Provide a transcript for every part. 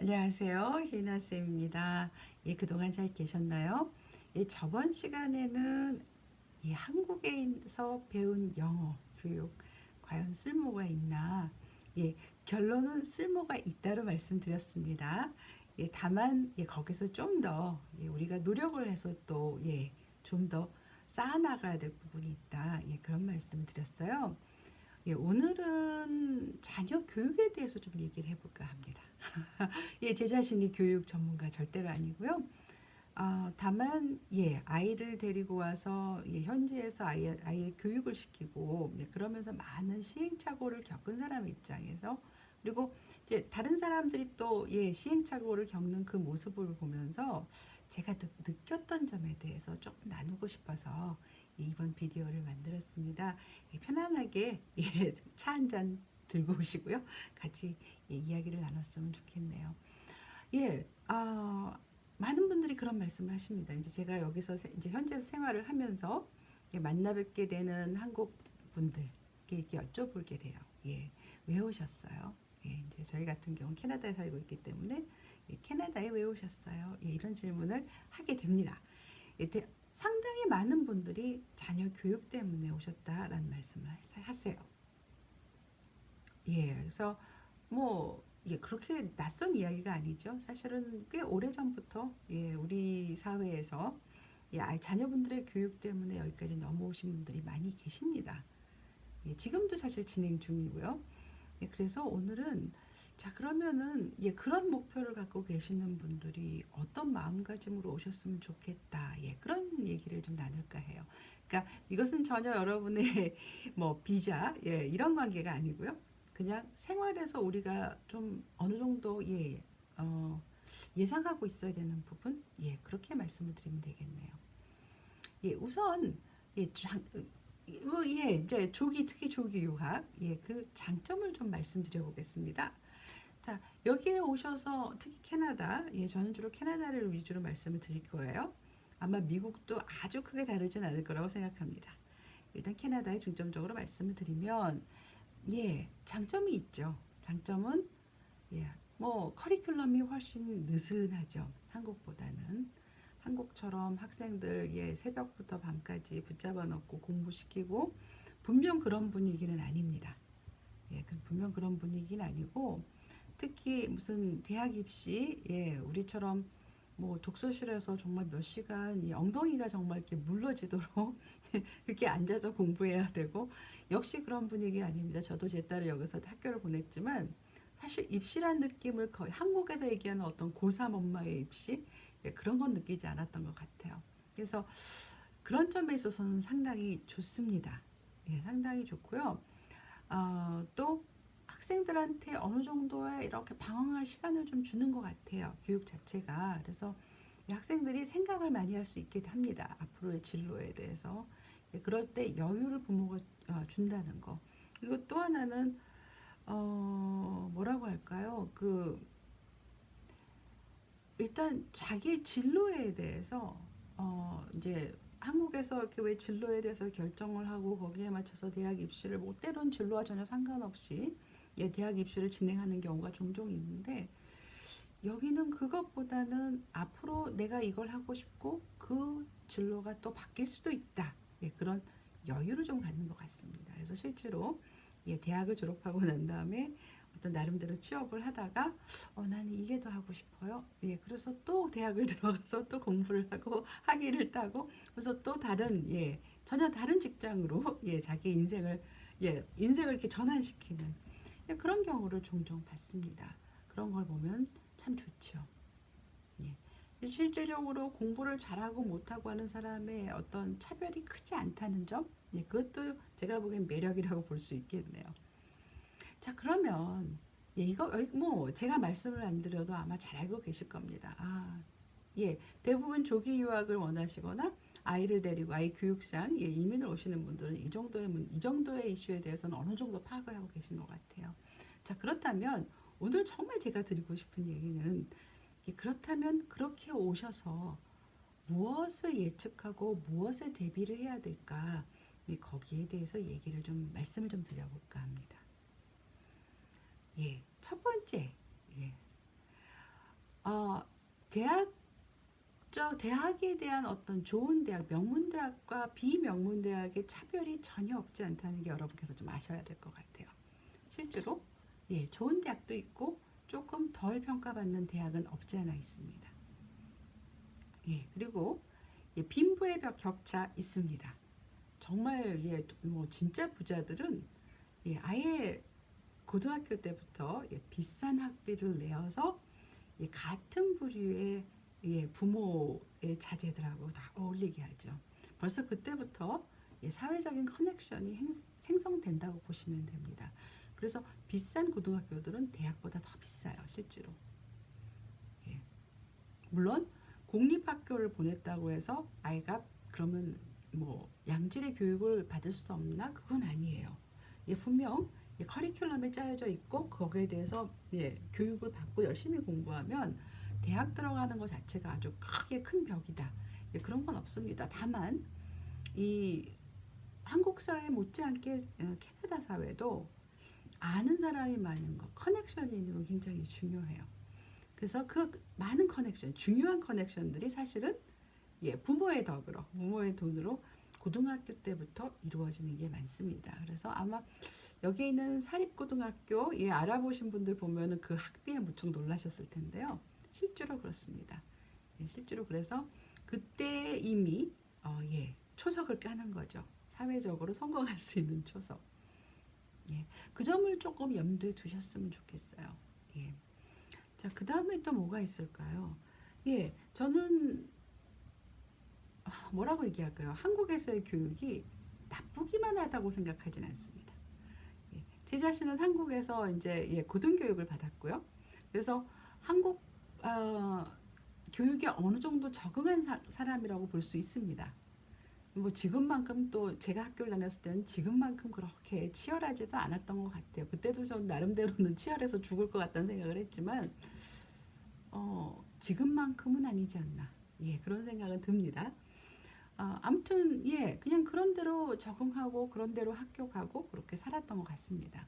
안녕하세요. 희나쌤입니다. 예, 그동안 잘 계셨나요? 예, 저번 시간에는 한국에서 배운 영어 교육 과연 쓸모가 있나? 예, 결론은 쓸모가 있다로 말씀드렸습니다. 예, 다만 거기서 좀 더 우리가 노력을 해서 또 좀 더 쌓아나가야 될 부분이 있다. 그런 말씀을 드렸어요. 오늘은 자녀 교육에 대해서 좀 얘기를 해볼까 합니다. 제 자신이 교육 전문가 절대로 아니고요. 다만 아이를 데리고 와서 현지에서 아이의 교육을 시키고 그러면서 많은 시행착오를 겪은 사람 입장에서, 그리고 이제 다른 사람들이 또 시행착오를 겪는 그 모습을 보면서 제가 느꼈던 점에 대해서 조금 나누고 싶어서 이번 비디오를 만들었습니다. 편안하게 차 한 잔 들고 오시고요. 같이 이야기를 나눴으면 좋겠네요. 많은 분들이 그런 말씀을 하십니다. 이제 제가 여기서 이제 현지에서 생활을 하면서 만나 뵙게 되는 한국 분들께 이렇게 여쭤보게 돼요. 왜 오셨어요? 이제 저희 같은 경우는 캐나다에 살고 있기 때문에 캐나다에 왜 오셨어요? 이런 질문을 하게 됩니다. 상당히 많은 분들이 자녀 교육 때문에 오셨다라는 말씀을 하세요. 그래서 뭐 그렇게 낯선 이야기가 아니죠. 사실은 꽤 오래 전부터 우리 사회에서 자녀분들의 교육 때문에 여기까지 넘어오신 분들이 많이 계십니다. 지금도 사실 진행 중이고요. 그래서 오늘은 자 그러면은 그런 목표를 갖고 계시는 분들이 어떤 마음가짐으로 오셨으면 좋겠다. 그런 얘기를 좀 나눌까 해요. 그러니까 이것은 전혀 여러분의 뭐 비자 이런 관계가 아니고요. 그냥 생활에서 우리가 좀 어느 정도 예상하고 있어야 되는 부분 그렇게 말씀을 드리면 되겠네요. 우선 이제 특히 조기 유학 그 장점을 좀 말씀드려 보겠습니다. 자, 여기에 오셔서 특히 캐나다, 저는 주로 캐나다를 위주로 말씀을 드릴 거예요. 아마 미국도 아주 크게 다르진 않을 거라고 생각합니다. 일단 캐나다에 중점적으로 말씀을 드리면 장점이 있죠. 장점은 뭐 커리큘럼이 훨씬 느슨하죠. 한국보다는. 한국처럼 학생들 새벽부터 밤까지 붙잡아 놓고 공부시키고 분명 그런 분위기는 아닙니다. 분명 그런 분위기는 아니고, 특히 무슨 대학 입시 우리처럼 뭐 독서실에서 정말 몇 시간 엉덩이가 정말 이렇게 물러지도록 이렇게 앉아서 공부해야 되고, 역시 그런 분위기 아닙니다. 저도 제 딸을 여기서 학교를 보냈지만 사실 입시란 느낌을 거의 한국에서 얘기하는 어떤 고3 엄마의 입시 그런 건 느끼지 않았던 것 같아요. 그래서 그런 점에 있어서는 상당히 좋습니다. 상당히 좋고요. 또 학생들한테 어느 정도의 이렇게 방황할 시간을 좀 주는 것 같아요. 교육 자체가. 그래서 학생들이 생각을 많이 할 수 있게 합니다. 앞으로의 진로에 대해서. 그럴 때 여유를 부모가 준다는 거. 그리고 또 하나는 뭐라고 할까요? 일단 자기 진로에 대해서 이제 한국에서 이렇게 왜 진로에 대해서 결정을 하고 거기에 맞춰서 대학 입시를 뭐 때론 진로와 전혀 상관없이 대학 입시를 진행하는 경우가 종종 있는데, 여기는 그것보다는 앞으로 내가 이걸 하고 싶고 그 진로가 또 바뀔 수도 있다. 그런 여유를 좀 갖는 것 같습니다. 그래서 실제로 대학을 졸업하고 난 다음에 어떤 나름대로 취업을 하다가 나는 이게 더 하고 싶어요. 그래서 또 대학을 들어가서 또 공부를 하고 학위를 따고 그래서 또 다른 전혀 다른 직장으로 자기 인생을 이렇게 전환시키는 그런 경우를 종종 봤습니다. 그런 걸 보면 참 좋죠. 실질적으로 공부를 잘하고 못하고 하는 사람의 어떤 차별이 크지 않다는 점, 그것도 제가 보기엔 매력이라고 볼 수 있겠네요. 자, 그러면 이거 뭐 제가 말씀을 안 드려도 아마 잘 알고 계실 겁니다. 대부분 조기 유학을 원하시거나 아이를 데리고 아이 교육상 이민을 오시는 분들은 이 정도의 이슈에 대해서는 어느 정도 파악을 하고 계신 것 같아요. 자, 그렇다면 오늘 정말 제가 드리고 싶은 얘기는, 그렇다면 그렇게 오셔서 무엇을 예측하고 무엇에 대비를 해야 될까? 거기에 대해서 말씀을 좀 드려볼까 합니다. 첫 번째, 대학에 대한 어떤 좋은 대학, 명문대학과 비명문대학의 차별이 전혀 없지 않다는 게 여러분께서 좀 아셔야 될 것 같아요. 실제로 좋은 대학도 있고 조금 덜 평가받는 대학은 없지 않아 있습니다. 그리고 빈부의 격차 있습니다. 정말 뭐 진짜 부자들은 아예 고등학교 때부터 비싼 학비를 내어서 같은 부류의 부모의 자제들하고 다 어울리게 하죠. 벌써 그때부터 사회적인 커넥션이 생성된다고 보시면 됩니다. 그래서 비싼 고등학교들은 대학보다 더 비싸요, 실제로. 물론 공립학교를 보냈다고 해서 아이가 그러면 뭐 양질의 교육을 받을 수 없나? 그건 아니에요. 분명 커리큘럼에 짜여져 있고 거기에 대해서 교육을 받고 열심히 공부하면 대학 들어가는 것 자체가 아주 크게 큰 벽이다. 그런 건 없습니다. 다만 이 한국 사회 못지않게 캐나다 사회도 아는 사람이 많은 것, 커넥션이 있는 건 굉장히 중요해요. 그래서 그 많은 커넥션, 중요한 커넥션들이 사실은 부모의 덕으로, 부모의 돈으로 고등학교 때부터 이루어지는 게 많습니다. 그래서 아마 여기 있는 사립고등학교 알아보신 분들 보면은 그 학비에 무척 놀라셨을 텐데요. 실제로 그렇습니다. 실제로 그래서 그때 이미 초석을 까는 거죠. 사회적으로 성공할 수 있는 초석. 그 점을 조금 염두에 두셨으면 좋겠어요. 자, 그 다음에 또 뭐가 있을까요? 저는 뭐라고 얘기할까요? 한국에서의 교육이 나쁘기만 하다고 생각하진 않습니다. 제 자신은 한국에서 이제 고등교육을 받았고요. 그래서 한국 교육에 어느 정도 적응한 사람이라고 볼 수 있습니다. 뭐 지금만큼 또 제가 학교를 다녔을 때는 지금만큼 그렇게 치열하지도 않았던 것 같아요. 그때도 전 나름대로는 치열해서 죽을 것 같다는 생각을 했지만 지금만큼은 아니지 않나. 그런 생각은 듭니다. 아무튼 그냥 그런 대로 적응하고 그런 대로 학교 가고 그렇게 살았던 것 같습니다.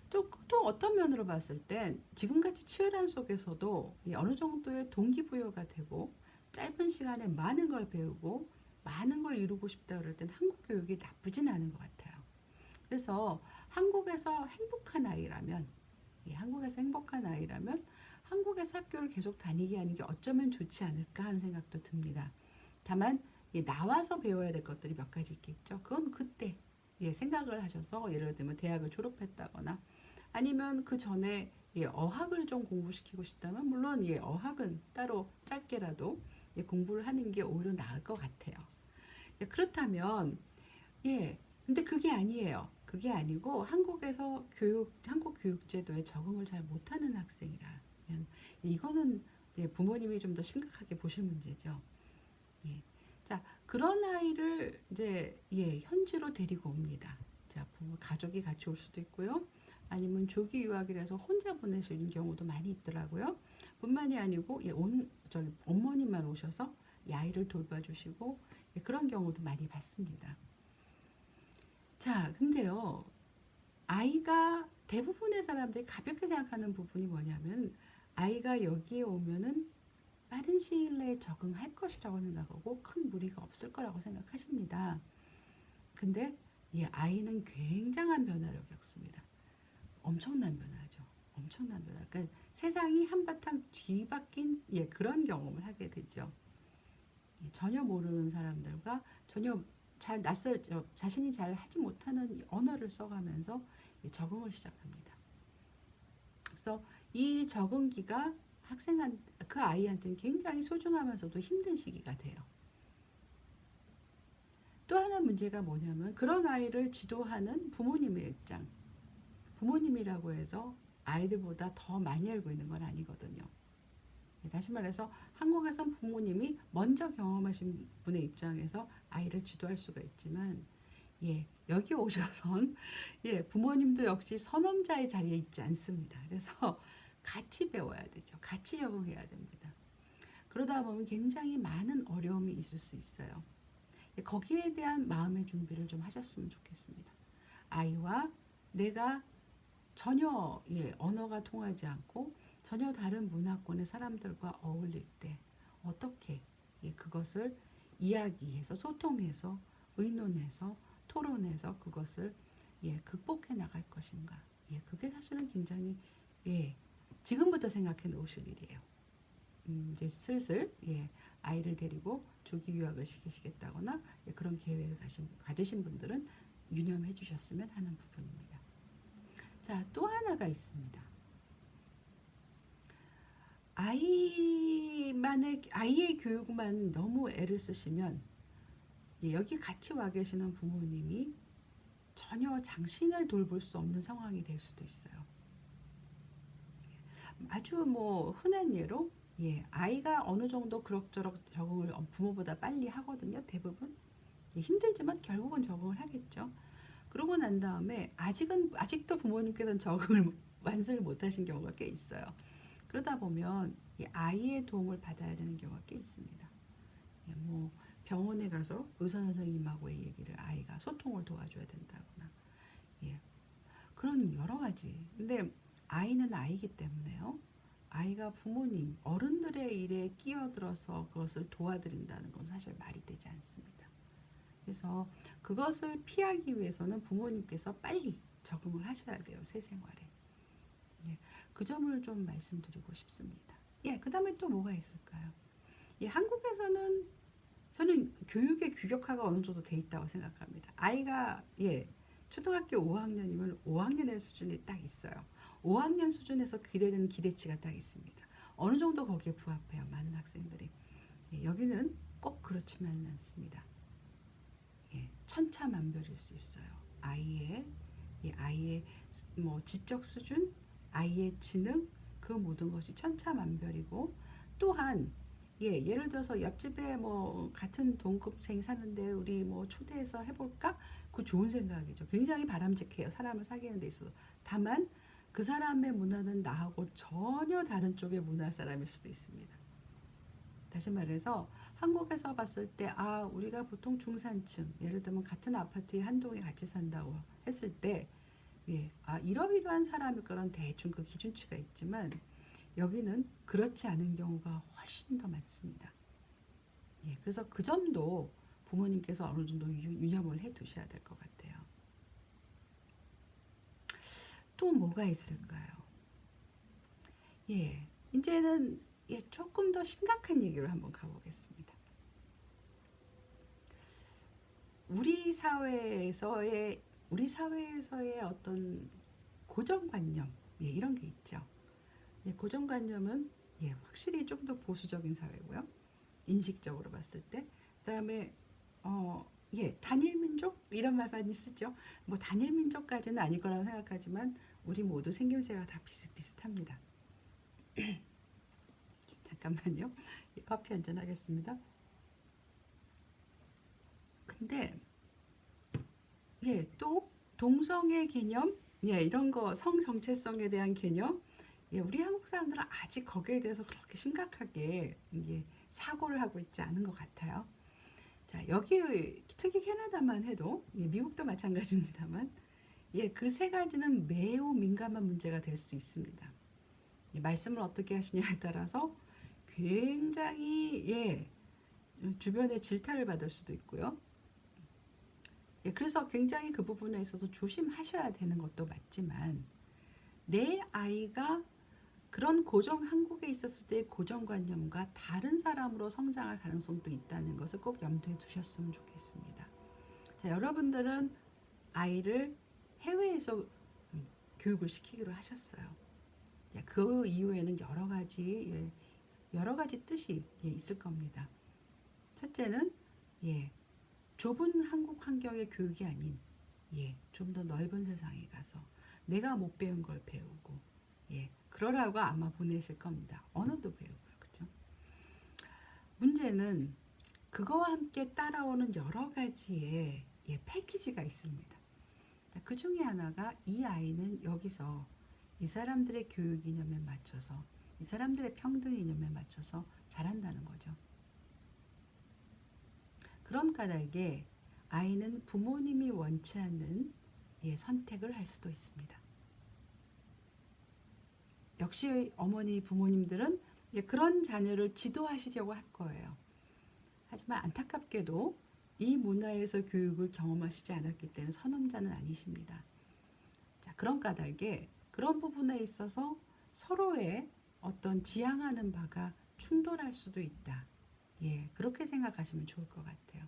또 어떤 면으로 봤을 땐 지금같이 치열한 속에서도 어느 정도의 동기부여가 되고 짧은 시간에 많은 걸 배우고 많은 걸 이루고 싶다 그럴 땐 한국 교육이 나쁘진 않은 것 같아요. 그래서 한국에서 행복한 아이라면 한국에서 학교를 계속 다니게 하는 게 어쩌면 좋지 않을까 하는 생각도 듭니다. 다만 나와서 배워야 될 것들이 몇 가지 있겠죠. 그건 그때 생각을 하셔서 예를 들면 대학을 졸업했다거나 아니면 그 전에 어학을 좀 공부시키고 싶다면 물론 어학은 따로 짧게라도 공부를 하는 게 오히려 나을 것 같아요. 그렇다면 근데 그게 아니에요. 그게 아니고 한국에서 한국 교육제도에 적응을 잘 못하는 학생이라면 이거는 부모님이 좀 더 심각하게 보실 문제죠. 자, 그런 아이를 이제 현지로 데리고 옵니다. 자, 가족이 같이 올 수도 있고요. 아니면 조기 유학을 해서 혼자 보내시는 경우도 많이 있더라고요. 뿐만이 아니고 어머님만 오셔서 아이를 돌봐주시고 그런 경우도 많이 봤습니다. 자, 근데요. 아이가 대부분의 사람들이 가볍게 생각하는 부분이 뭐냐면 아이가 여기에 오면은 빠른 시일 내에 적응할 것이라고 생각하고 큰 무리가 없을 거라고 생각하십니다. 근데 이 아이는 굉장한 변화를 겪습니다. 엄청난 변화죠. 엄청난 변화. 그러니까 세상이 한바탕 뒤바뀐 그런 경험을 하게 되죠. 전혀 모르는 사람들과 전혀 자신이 잘 하지 못하는 언어를 써가면서 적응을 시작합니다. 그래서 이 적응기가 그 아이한테는 굉장히 소중하면서도 힘든 시기가 돼요. 또 하나 문제가 뭐냐면 그런 아이를 지도하는 부모님의 입장. 부모님이라고 해서 아이들보다 더 많이 알고 있는 건 아니거든요. 다시 말해서 한국에선 부모님이 먼저 경험하신 분의 입장에서 아이를 지도할 수가 있지만 여기 오셔선 부모님도 역시 선험자의 자리에 있지 않습니다. 그래서 같이 배워야 되죠. 같이 적응해야 됩니다. 그러다 보면 굉장히 많은 어려움이 있을 수 있어요. 거기에 대한 마음의 준비를 좀 하셨으면 좋겠습니다. 아이와 내가 전혀 언어가 통하지 않고 전혀 다른 문화권의 사람들과 어울릴 때 어떻게 그것을 이야기해서 소통해서 의논해서 토론해서 그것을 극복해 나갈 것인가. 그게 사실은 굉장히 지금부터 생각해 놓으실 일이에요. 이제 슬슬 아이를 데리고 조기 유학을 시키시겠다거나 그런 계획을 가지신 분들은 유념해 주셨으면 하는 부분입니다. 자, 또 하나가 있습니다. 아이의 교육만 너무 애를 쓰시면 여기 같이 와 계시는 부모님이 전혀 당신을 돌볼 수 없는 상황이 될 수도 있어요. 아주 뭐 흔한 예로 아이가 어느 정도 그럭저럭 적응을 부모보다 빨리 하거든요. 대부분 힘들지만 결국은 적응을 하겠죠. 그러고 난 다음에 아직도 부모님께서는 적응을 완수를 못하신 경우가 꽤 있어요. 그러다 보면 이 아이의 도움을 받아야 되는 경우가 꽤 있습니다. 뭐 병원에 가서 의사 선생님하고의 얘기를 아이가 소통을 도와줘야 된다거나 그런 여러 가지. 근데 아이는 아이기 때문에요. 아이가 부모님, 어른들의 일에 끼어들어서 그것을 도와드린다는 건 사실 말이 되지 않습니다. 그래서 그것을 피하기 위해서는 부모님께서 빨리 적응을 하셔야 돼요. 새 생활에. 그 점을 좀 말씀드리고 싶습니다. 그 다음에 또 뭐가 있을까요? 한국에서는 저는 교육의 규격화가 어느 정도 돼 있다고 생각합니다. 아이가 초등학교 5학년이면 5학년의 수준이 딱 있어요. 5학년 수준에서 기대되는 기대치가 딱 있습니다. 어느 정도 거기에 부합해요. 많은 학생들이. 여기는 꼭 그렇지만은 않습니다. 천차만별일 수 있어요. 아이의 뭐 지적 수준, 아이의 지능, 그 모든 것이 천차만별이고, 또한 예를 들어서 옆집에 뭐 같은 동급생이 사는데 우리 뭐 초대해서 해볼까? 그 좋은 생각이죠. 굉장히 바람직해요. 사람을 사귀는 데 있어서. 다만 그 사람의 문화는 나하고 전혀 다른 쪽의 문화 사람일 수도 있습니다. 다시 말해서 한국에서 봤을 때 우리가 보통 중산층, 예를 들면 같은 아파트에 한 동에 같이 산다고 했을 때 이러이러한 사람일 거란 대충 그 기준치가 있지만 여기는 그렇지 않은 경우가 훨씬 더 많습니다. 그래서 그 점도 부모님께서 어느 정도 유념을 해 두셔야 될 것 같아요. 또 뭐가 있을까요? 이제는 조금 더 심각한 얘기로 한번 가보겠습니다. 우리 사회에서의 어떤 고정관념, 이런 게 있죠. 고정관념은 확실히 좀 더 보수적인 사회고요. 인식적으로 봤을 때. 그다음에 단일민족 이런 말 많이 쓰죠. 뭐 단일민족까지는 아닐 거라고 생각하지만 우리 모두 생김새가 다 비슷비슷합니다. 잠깐만요. 커피 한잔 하겠습니다. 근데 또 동성애 개념, 이런 거 성 정체성에 대한 개념, 우리 한국 사람들은 아직 거기에 대해서 그렇게 심각하게 사고를 하고 있지 않은 것 같아요. 자, 여기 특히 캐나다만 해도 미국도 마찬가지입니다만 그 세 가지는 매우 민감한 문제가 될 수 있습니다. 말씀을 어떻게 하시냐에 따라서 굉장히 주변의 질타를 받을 수도 있고요. 그래서 굉장히 그 부분에 있어서 조심하셔야 되는 것도 맞지만 내 아이가 그런 한국에 있었을 때의 고정관념과 다른 사람으로 성장할 가능성도 있다는 것을 꼭 염두에 두셨으면 좋겠습니다. 자, 여러분들은 아이를 해외에서 교육을 시키기로 하셨어요. 그 이후에는 여러 가지 뜻이 있을 겁니다. 첫째는 좁은 한국 환경의 교육이 아닌 좀 더 넓은 세상에 가서 내가 못 배운 걸 배우고 그러라고 아마 보내실 겁니다. 언어도 배우고 그렇죠. 문제는 그거와 함께 따라오는 여러 가지의 패키지가 있습니다. 그 중에 하나가 이 아이는 여기서 이 사람들의 교육 이념에 맞춰서 이 사람들의 평등 이념에 맞춰서 자란다는 거죠. 그런 까닭에 아이는 부모님이 원치 않는 선택을 할 수도 있습니다. 역시 어머니 부모님들은 예, 그런 자녀를 지도하시려고 할 거예요. 하지만 안타깝게도 이 문화에서 교육을 경험하시지 않았기 때문에 선험자는 아니십니다. 자, 그런 까닭에 그런 부분에 있어서 서로의 어떤 지향하는 바가 충돌할 수도 있다. 예, 그렇게 생각하시면 좋을 것 같아요.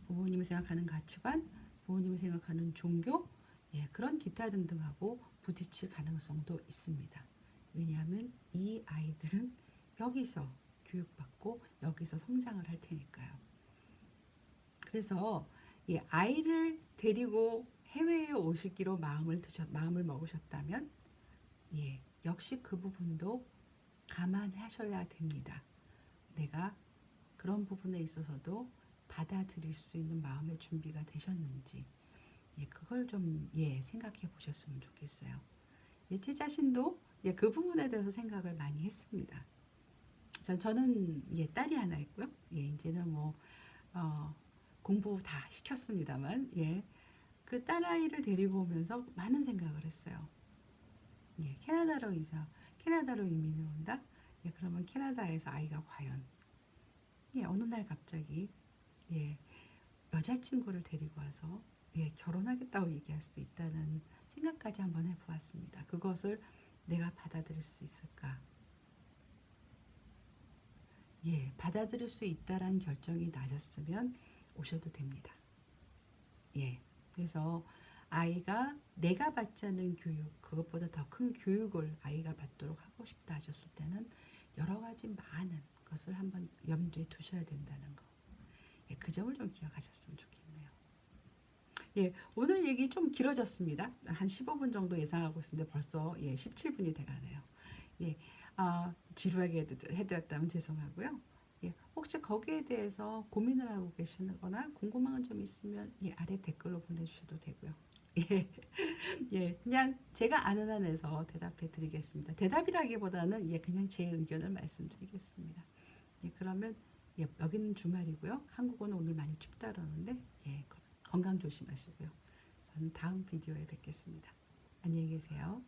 부모님이 생각하는 가치관, 부모님이 생각하는 종교, 예, 그런 기타 등등하고 부딪힐 가능성도 있습니다. 왜냐하면 이 아이들은 여기서 교육받고 여기서 성장을 할 테니까요. 그래서 이 아이를 데리고 해외에 오시기로 마음을 먹으셨다면 예, 역시 그 부분도 감안하셔야 됩니다. 내가 그런 부분에 있어서도 받아들일 수 있는 마음의 준비가 되셨는지 예, 그걸 좀 예, 생각해 보셨으면 좋겠어요. 예, 제 자신도 예, 그 부분에 대해서 생각을 많이 했습니다. 저는 예, 딸이 하나 있고요. 예, 이제는 뭐 공부 다 시켰습니다만 예, 그 딸아이를 데리고 오면서 많은 생각을 했어요. 예, 캐나다로 이민을 온다. 예, 그러면 캐나다에서 아이가 과연 예, 어느 날 갑자기 예, 여자친구를 데리고 와서 예, 결혼하겠다고 얘기할 수 있다는 생각까지 한번 해보았습니다. 그것을 내가 받아들일 수 있을까? 예, 받아들일 수 있다라는 결정이 나셨으면 오셔도 됩니다. 예, 그래서 아이가 내가 받지 않은 교육, 그것보다 더 큰 교육을 아이가 받도록 하고 싶다 하셨을 때는 여러 가지 많은 것을 한번 염두에 두셔야 된다는 거. 예, 그 점을 좀 기억하셨으면 좋겠네요. 예, 오늘 얘기 좀 길어졌습니다. 한 15분 정도 예상하고 있었는데 벌써 예, 17분이 돼가네요. 예, 지루하게 해드렸다면 죄송하고요. 예, 혹시 거기에 대해서 고민을 하고 계시거나 궁금한 점 있으면 예, 아래 댓글로 보내주셔도 되고요. 예, 예, 그냥 제가 아는 한에서 대답해 드리겠습니다. 대답이라기보다는 예, 그냥 제 의견을 말씀드리겠습니다. 예, 그러면 예, 여기는 주말이고요. 한국은 오늘 많이 춥다 그러는데 예, 건강 조심하시고요. 저는 다음 비디오에 뵙겠습니다. 안녕히 계세요.